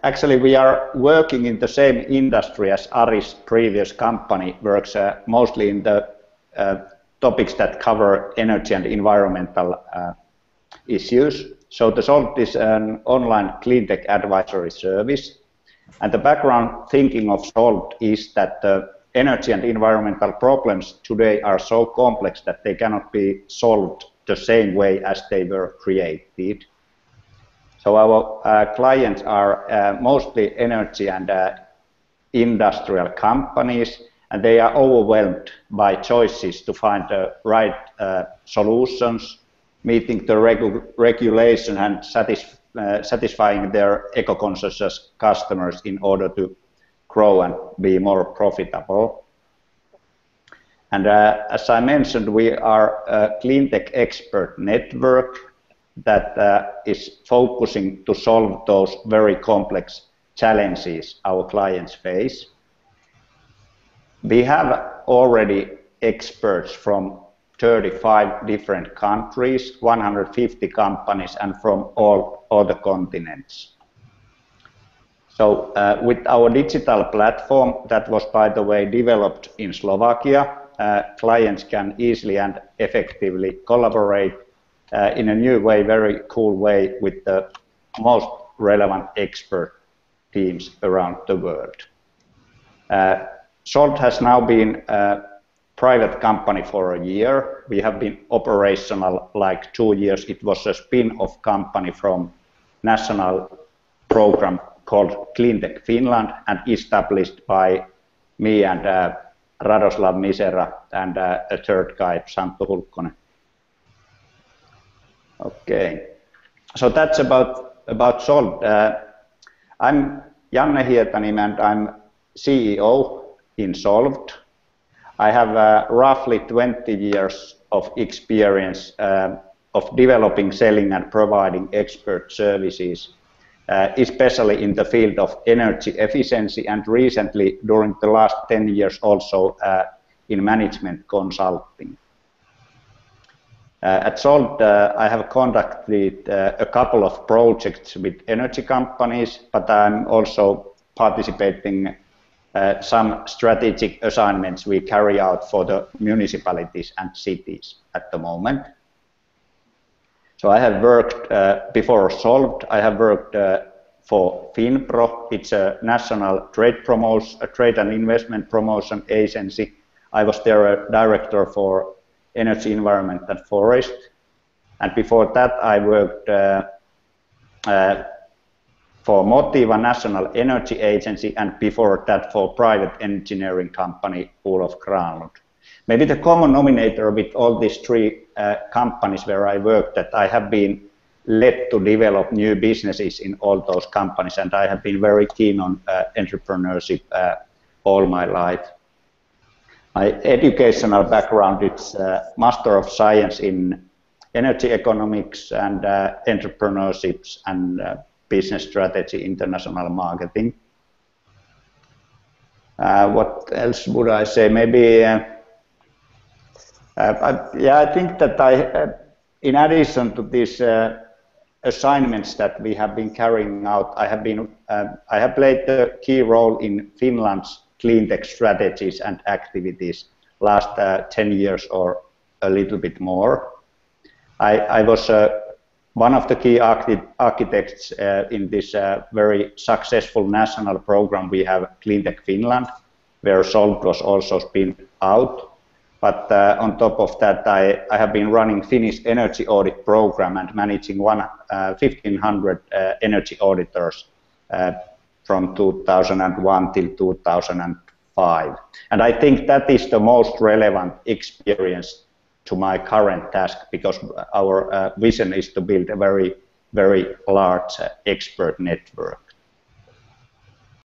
Actually, we are working in the same industry as Ari's previous company works, mostly in the topics that cover energy and environmental issues. So the Solvd is an online cleantech advisory service. And the background thinking of Solvd is that the energy and environmental problems today are so complex that they cannot be solved the same way as they were created. So our clients are mostly energy and industrial companies, and they are overwhelmed by choices to find the right solutions, meeting the regulation and satisfying their eco-conscious customers in order to grow and be more profitable. And as I mentioned, we are a cleantech expert network that is focusing to solve those very complex challenges our clients face. We have already experts from 35 different countries, 150 companies, and from all the continents. So with our digital platform that was, by the way, developed in Slovakia, clients can easily and effectively collaborate in a new way, very cool way, with the most relevant expert teams around the world. Solvd has now been a private company for a year. We have been operational like 2 years. It was a spin-off company from national program called Cleantech Finland and established by me and Radoslav Misera and a third guy, Santtu Hulkkonen. Okay, so that's about Solvd. I'm Janne Hietanen and I'm CEO in Solvd. I have roughly 20 years of experience of developing, selling and providing expert services, especially in the field of energy efficiency and recently during the last 10 years also in management consulting. At Solvd, I have conducted a couple of projects with energy companies, but I'm also participating some strategic assignments we carry out for the municipalities and cities at the moment. So I have worked before Solvd, I have worked for Finpro. It's a national trade and investment promotion agency. I was there a director for energy, environment and forest. And before that I worked for Motiva National Energy Agency and before that for private engineering company Olof Granlund. Maybe the common denominator with all these three companies where I worked that I have been led to develop new businesses in all those companies, and I have been very keen on entrepreneurship all my life. My educational background is Master of Science in Energy Economics and Entrepreneurships and Business Strategy, International Marketing. What else would I say? Maybe I think that in addition to these assignments that we have been carrying out, I have played a key role in Finland's cleantech strategies and activities last 10 years or a little bit more. I was one of the key architects in this very successful national program we have, Cleantech Finland, where Solvd was also spun out. But on top of that, I have been running Finnish energy audit program and managing 1,500 energy auditors from 2001 till 2005. And I think that is the most relevant experience to my current task, because our vision is to build a very, very large expert network.